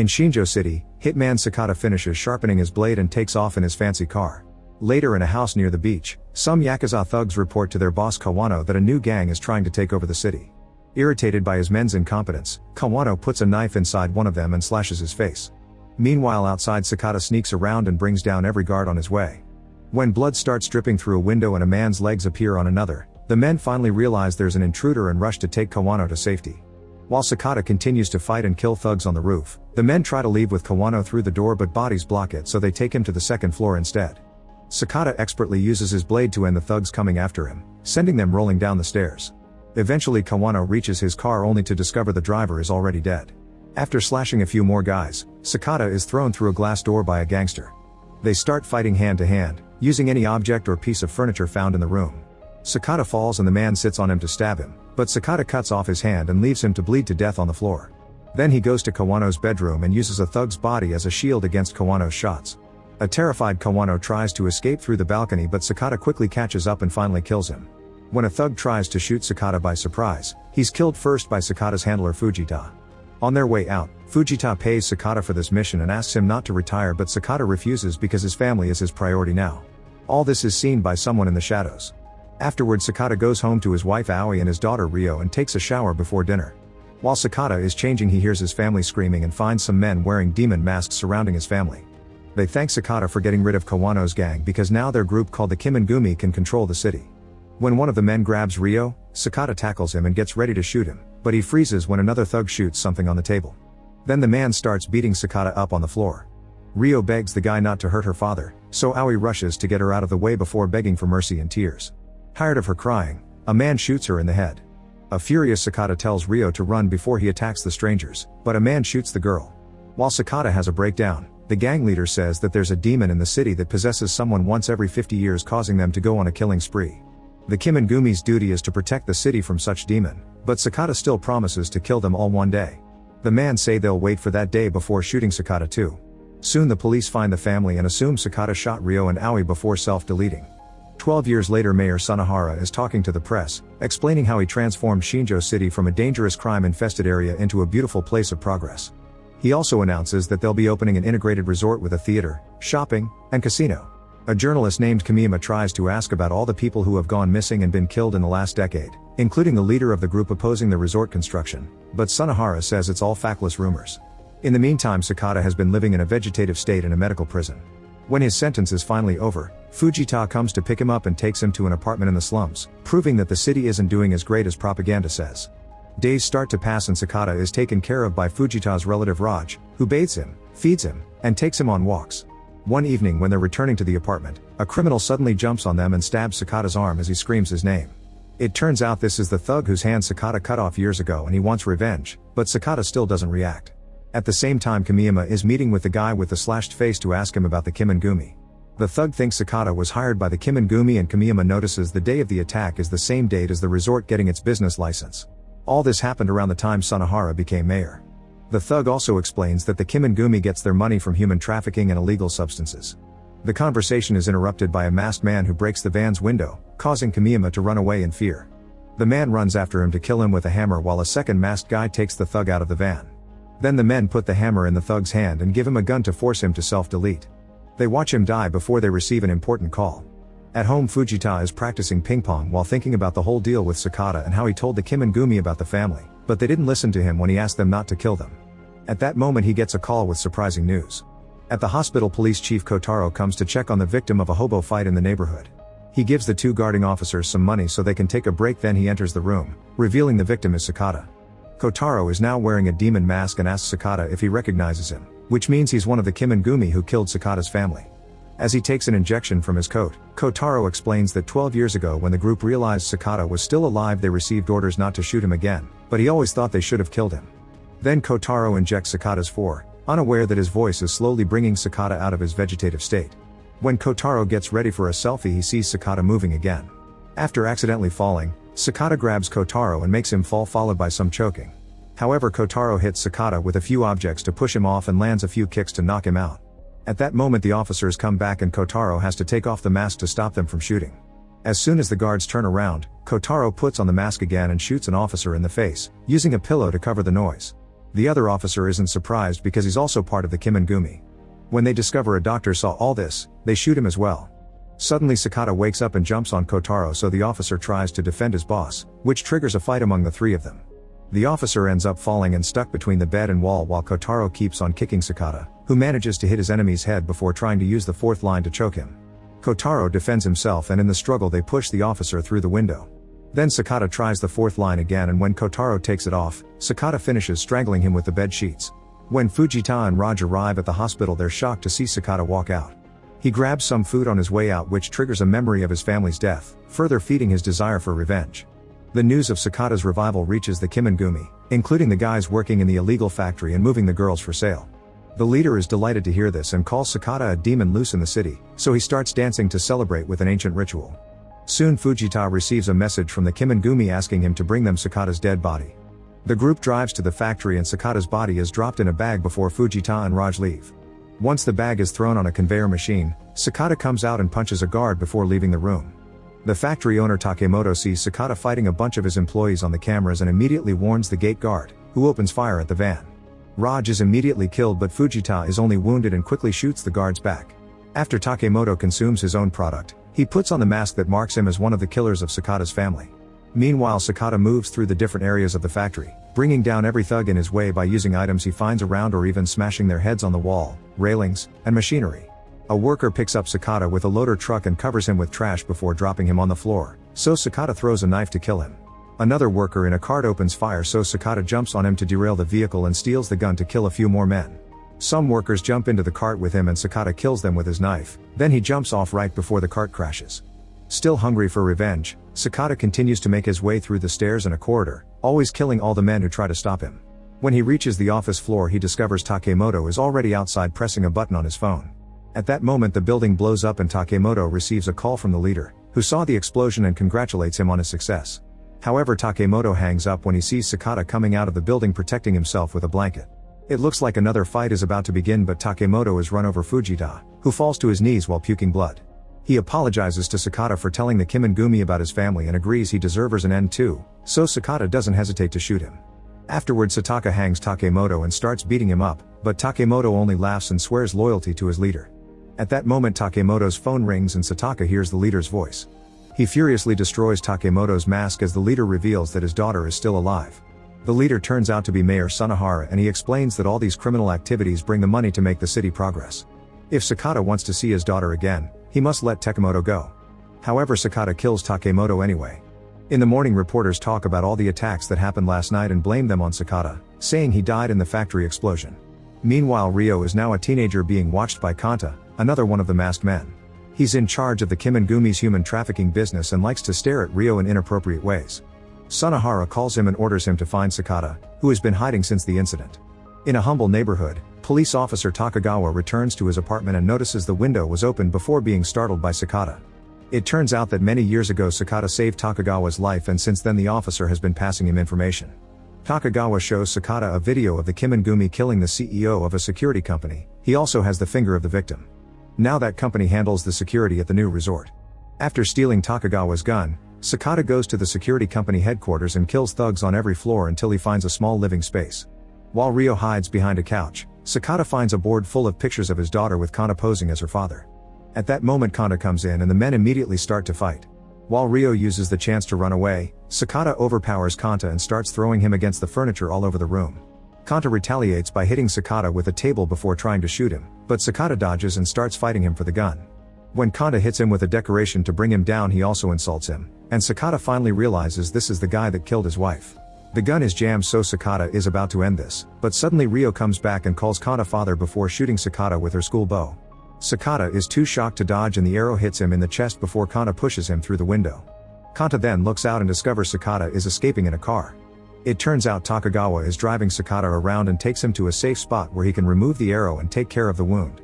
In Shinjo City, Hitman Sakata finishes sharpening his blade and takes off in his fancy car. Later in a house near the beach, some Yakuza thugs report to their boss Kawano that a new gang is trying to take over the city. Irritated by his men's incompetence, Kawano puts a knife inside one of them and slashes his face. Meanwhile outside, Sakata sneaks around and brings down every guard on his way. When blood starts dripping through a window and a man's legs appear on another, the men finally realize there's an intruder and rush to take Kawano to safety. While Sakata continues to fight and kill thugs on the roof, the men try to leave with Kawano through the door, but bodies block it, so they take him to the second floor instead. Sakata expertly uses his blade to end the thugs coming after him, sending them rolling down the stairs. Eventually Kawano reaches his car only to discover the driver is already dead. After slashing a few more guys, Sakata is thrown through a glass door by a gangster. They start fighting hand to hand, using any object or piece of furniture found in the room. Sakata falls and the man sits on him to stab him, but Sakata cuts off his hand and leaves him to bleed to death on the floor. Then he goes to Kawano's bedroom and uses a thug's body as a shield against Kawano's shots. A terrified Kawano tries to escape through the balcony, but Sakata quickly catches up and finally kills him. When a thug tries to shoot Sakata by surprise, he's killed first by Sakata's handler Fujita. On their way out, Fujita pays Sakata for this mission and asks him not to retire, but Sakata refuses because his family is his priority now. All this is seen by someone in the shadows. Afterward, Sakata goes home to his wife Aoi and his daughter Ryo and takes a shower before dinner. While Sakata is changing, he hears his family screaming and finds some men wearing demon masks surrounding his family. They thank Sakata for getting rid of Kawano's gang because now their group called the Kimengumi can control the city. When one of the men grabs Ryo, Sakata tackles him and gets ready to shoot him, but he freezes when another thug shoots something on the table. Then the man starts beating Sakata up on the floor. Ryo begs the guy not to hurt her father, so Aoi rushes to get her out of the way before begging for mercy in tears. Tired of her crying, a man shoots her in the head. A furious Sakata tells Ryo to run before he attacks the strangers, but a man shoots the girl. While Sakata has a breakdown, the gang leader says that there's a demon in the city that possesses someone once every 50 years, causing them to go on a killing spree. The Kimengumi's duty is to protect the city from such demon, but Sakata still promises to kill them all one day. The man say they'll wait for that day before shooting Sakata too. Soon the police find the family and assume Sakata shot Ryo and Aoi before self-deleting. 12 years later, Mayor Sunahara is talking to the press, explaining how he transformed Shinjo City from a dangerous crime-infested area into a beautiful place of progress. He also announces that they'll be opening an integrated resort with a theater, shopping, and casino. A journalist named Kamiyama tries to ask about all the people who have gone missing and been killed in the last decade, including the leader of the group opposing the resort construction, but Sunahara says it's all factless rumors. In the meantime, Sakata has been living in a vegetative state in a medical prison. When his sentence is finally over, Fujita comes to pick him up and takes him to an apartment in the slums, proving that the city isn't doing as great as propaganda says. Days start to pass and Sakata is taken care of by Fujita's relative Raj, who bathes him, feeds him, and takes him on walks. One evening when they're returning to the apartment, a criminal suddenly jumps on them and stabs Sakata's arm as he screams his name. It turns out this is the thug whose hand Sakata cut off years ago and he wants revenge, but Sakata still doesn't react. At the same time, Kamiyama is meeting with the guy with the slashed face to ask him about the Kimengumi. The thug thinks Sakata was hired by the Kimengumi and Kamiyama notices the day of the attack is the same date as the resort getting its business license. All this happened around the time Sunahara became mayor. The thug also explains that the Kimengumi gets their money from human trafficking and illegal substances. The conversation is interrupted by a masked man who breaks the van's window, causing Kamiyama to run away in fear. The man runs after him to kill him with a hammer while a second masked guy takes the thug out of the van. Then the men put the hammer in the thug's hand and give him a gun to force him to self-delete. They watch him die before they receive an important call. At home, Fujita is practicing ping pong while thinking about the whole deal with Sakata and how he told the Kimengumi about the family, but they didn't listen to him when he asked them not to kill them. At that moment he gets a call with surprising news. At the hospital, police chief Kotaro comes to check on the victim of a hobo fight in the neighborhood. He gives the two guarding officers some money so they can take a break, then he enters the room, revealing the victim is Sakata. Kotaro is now wearing a demon mask and asks Sakata if he recognizes him, which means he's one of the Kimengumi who killed Sakata's family. As he takes an injection from his coat, Kotaro explains that 12 years ago when the group realized Sakata was still alive they received orders not to shoot him again, but he always thought they should have killed him. Then Kotaro injects Sakata's fore, unaware that his voice is slowly bringing Sakata out of his vegetative state. When Kotaro gets ready for a selfie he sees Sakata moving again. After accidentally falling, Sakata grabs Kotaro and makes him fall, followed by some choking. However, Kotaro hits Sakata with a few objects to push him off and lands a few kicks to knock him out. At that moment the officers come back and Kotaro has to take off the mask to stop them from shooting. As soon as the guards turn around, Kotaro puts on the mask again and shoots an officer in the face, using a pillow to cover the noise. The other officer isn't surprised because he's also part of the Kimengumi. When they discover a doctor saw all this, they shoot him as well. Suddenly Sakata wakes up and jumps on Kotaro, so the officer tries to defend his boss, which triggers a fight among the three of them. The officer ends up falling and stuck between the bed and wall while Kotaro keeps on kicking Sakata, who manages to hit his enemy's head before trying to use the fourth line to choke him. Kotaro defends himself, and in the struggle they push the officer through the window. Then Sakata tries the fourth line again, and when Kotaro takes it off, Sakata finishes strangling him with the bed sheets. When Fujita and Raj arrive at the hospital, they're shocked to see Sakata walk out. He grabs some food on his way out, which triggers a memory of his family's death, further feeding his desire for revenge. The news of Sakata's revival reaches the Kimengumi, including the guys working in the illegal factory and moving the girls for sale. The leader is delighted to hear this and calls Sakata a demon loose in the city, so he starts dancing to celebrate with an ancient ritual. Soon Fujita receives a message from the Kimengumi asking him to bring them Sakata's dead body. The group drives to the factory and Sakata's body is dropped in a bag before Fujita and Raj leave. Once the bag is thrown on a conveyor machine, Sakata comes out and punches a guard before leaving the room. The factory owner Takemoto sees Sakata fighting a bunch of his employees on the cameras and immediately warns the gate guard, who opens fire at the van. Raj is immediately killed, but Fujita is only wounded and quickly shoots the guards back. After Takemoto consumes his own product, he puts on the mask that marks him as one of the killers of Sakata's family. Meanwhile, Sakata moves through the different areas of the factory, bringing down every thug in his way by using items he finds around or even smashing their heads on the wall, railings, and machinery. A worker picks up Sakata with a loader truck and covers him with trash before dropping him on the floor, so Sakata throws a knife to kill him. Another worker in a cart opens fire, so Sakata jumps on him to derail the vehicle and steals the gun to kill a few more men. Some workers jump into the cart with him and Sakata kills them with his knife, then he jumps off right before the cart crashes. Still hungry for revenge, Sakata continues to make his way through the stairs and a corridor, always killing all the men who try to stop him. When he reaches the office floor, he discovers Takemoto is already outside pressing a button on his phone. At that moment the building blows up and Takemoto receives a call from the leader, who saw the explosion and congratulates him on his success. However, Takemoto hangs up when he sees Sakata coming out of the building protecting himself with a blanket. It looks like another fight is about to begin, but Takemoto is run over Fujita, who falls to his knees while puking blood. He apologizes to Sakata for telling the Kimengumi about his family and agrees he deserves an end too, so Sakata doesn't hesitate to shoot him. Afterwards Sataka hangs Takemoto and starts beating him up, but Takemoto only laughs and swears loyalty to his leader. At that moment Takemoto's phone rings and Sataka hears the leader's voice. He furiously destroys Takemoto's mask as the leader reveals that his daughter is still alive. The leader turns out to be Mayor Sunahara, and he explains that all these criminal activities bring the money to make the city progress. If Sakata wants to see his daughter again, he must let Takemoto go. However, Sakata kills Takemoto anyway. In the morning, reporters talk about all the attacks that happened last night and blame them on Sakata, saying he died in the factory explosion. Meanwhile, Ryo is now a teenager being watched by Kanta, another one of the masked men. He's in charge of the Kimengumi's human trafficking business and likes to stare at Ryo in inappropriate ways. Sunahara calls him and orders him to find Sakata, who has been hiding since the incident. In a humble neighborhood, police officer Takagawa returns to his apartment and notices the window was open before being startled by Sakata. It turns out that many years ago Sakata saved Takagawa's life, and since then the officer has been passing him information. Takagawa shows Sakata a video of the Kimengumi killing the CEO of a security company. He also has the finger of the victim. Now that company handles the security at the new resort. After stealing Takagawa's gun, Sakata goes to the security company headquarters and kills thugs on every floor until he finds a small living space. While Ryo hides behind a couch, Sakata finds a board full of pictures of his daughter with Kanta posing as her father. At that moment Kanta comes in and the men immediately start to fight. While Ryo uses the chance to run away, Sakata overpowers Kanta and starts throwing him against the furniture all over the room. Kanta retaliates by hitting Sakata with a table before trying to shoot him, but Sakata dodges and starts fighting him for the gun. When Kanta hits him with a decoration to bring him down, he also insults him, and Sakata finally realizes this is the guy that killed his wife. The gun is jammed, so Sakata is about to end this, but suddenly Ryo comes back and calls Kanta father before shooting Sakata with her school bow. Sakata is too shocked to dodge and the arrow hits him in the chest before Kanta pushes him through the window. Kanta then looks out and discovers Sakata is escaping in a car. It turns out Takagawa is driving Sakata around and takes him to a safe spot where he can remove the arrow and take care of the wound.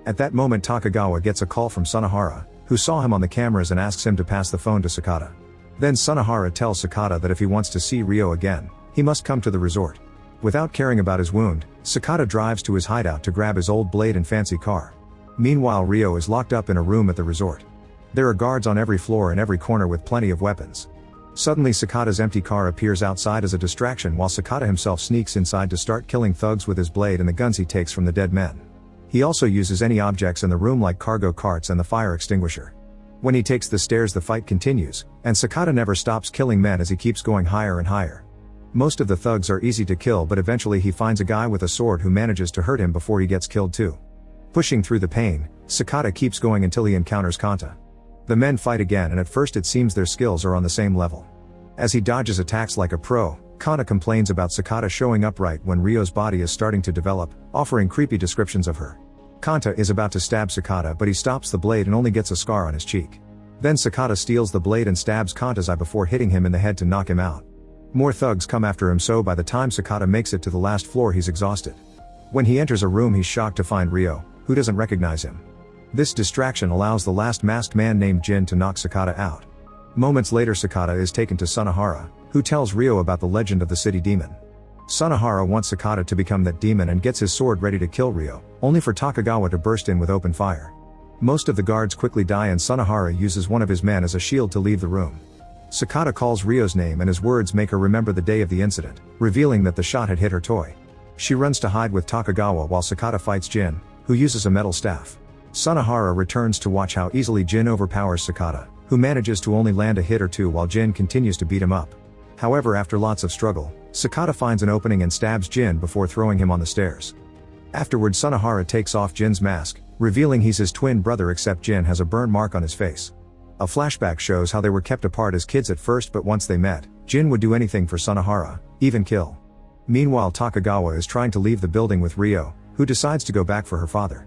At that moment Takagawa gets a call from Sunahara, who saw him on the cameras and asks him to pass the phone to Sakata. Then Sunahara tells Sakata that if he wants to see Ryo again, he must come to the resort. Without caring about his wound, Sakata drives to his hideout to grab his old blade and fancy car. Meanwhile, Ryo is locked up in a room at the resort. There are guards on every floor and every corner with plenty of weapons. Suddenly Sakata's empty car appears outside as a distraction while Sakata himself sneaks inside to start killing thugs with his blade and the guns he takes from the dead men. He also uses any objects in the room like cargo carts and the fire extinguisher. When he takes the stairs, the fight continues, and Sakata never stops killing men as he keeps going higher and higher. Most of the thugs are easy to kill, but eventually he finds a guy with a sword who manages to hurt him before he gets killed too. Pushing through the pain, Sakata keeps going until he encounters Kanta. The men fight again, and at first it seems their skills are on the same level. As he dodges attacks like a pro, Kanta complains about Sakata showing up right when Ryo's body is starting to develop, offering creepy descriptions of her. Kanta is about to stab Sakata, but he stops the blade and only gets a scar on his cheek. Then Sakata steals the blade and stabs Kanta's eye before hitting him in the head to knock him out. More thugs come after him, so by the time Sakata makes it to the last floor he's exhausted. When he enters a room, he's shocked to find Ryo, who doesn't recognize him. This distraction allows the last masked man named Jin to knock Sakata out. Moments later, Sakata is taken to Sunahara, who tells Ryo about the legend of the city demon. Sunahara wants Sakata to become that demon and gets his sword ready to kill Ryo, only for Takagawa to burst in with open fire. Most of the guards quickly die and Sunahara uses one of his men as a shield to leave the room. Sakata calls Ryo's name and his words make her remember the day of the incident, revealing that the shot had hit her toy. She runs to hide with Takagawa while Sakata fights Jin, who uses a metal staff. Sunahara returns to watch how easily Jin overpowers Sakata, who manages to only land a hit or two while Jin continues to beat him up. However, after lots of struggle, Sakata finds an opening and stabs Jin before throwing him on the stairs. Afterward, Sunahara takes off Jin's mask, revealing he's his twin brother, except Jin has a burn mark on his face. A flashback shows how they were kept apart as kids at first, but once they met, Jin would do anything for Sunahara, even kill. Meanwhile, Takagawa is trying to leave the building with Ryo, who decides to go back for her father.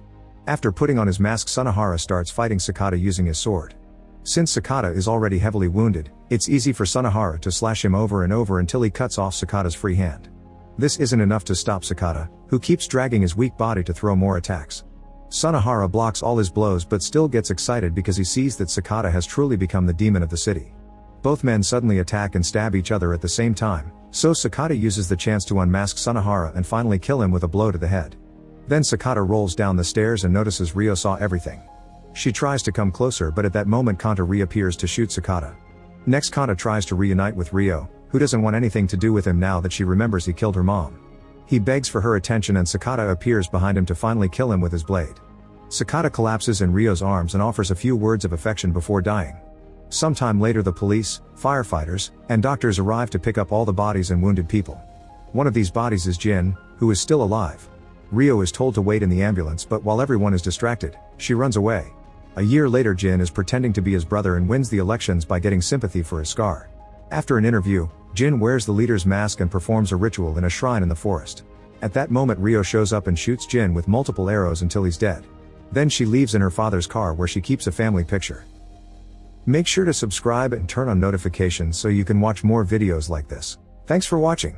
After putting on his mask, Sunahara starts fighting Sakata using his sword. Since Sakata is already heavily wounded, it's easy for Sunahara to slash him over and over until he cuts off Sakata's free hand. This isn't enough to stop Sakata, who keeps dragging his weak body to throw more attacks. Sunahara blocks all his blows but still gets excited because he sees that Sakata has truly become the demon of the city. Both men suddenly attack and stab each other at the same time, so Sakata uses the chance to unmask Sunahara and finally kill him with a blow to the head. Then Sakata rolls down the stairs and notices Ryo saw everything. She tries to come closer, but at that moment Kanta reappears to shoot Sakata. Next, Kanta tries to reunite with Ryo, who doesn't want anything to do with him now that she remembers he killed her mom. He begs for her attention and Sakata appears behind him to finally kill him with his blade. Sakata collapses in Ryo's arms and offers a few words of affection before dying. Sometime later, the police, firefighters, and doctors arrive to pick up all the bodies and wounded people. One of these bodies is Jin, who is still alive. Ryo is told to wait in the ambulance, but while everyone is distracted, she runs away. A year later, Jin is pretending to be his brother and wins the elections by getting sympathy for his scar. After an interview, Jin wears the leader's mask and performs a ritual in a shrine in the forest. At that moment, Ryo shows up and shoots Jin with multiple arrows until he's dead. Then she leaves in her father's car where she keeps a family picture. Make sure to subscribe and turn on notifications so you can watch more videos like this. Thanks for watching.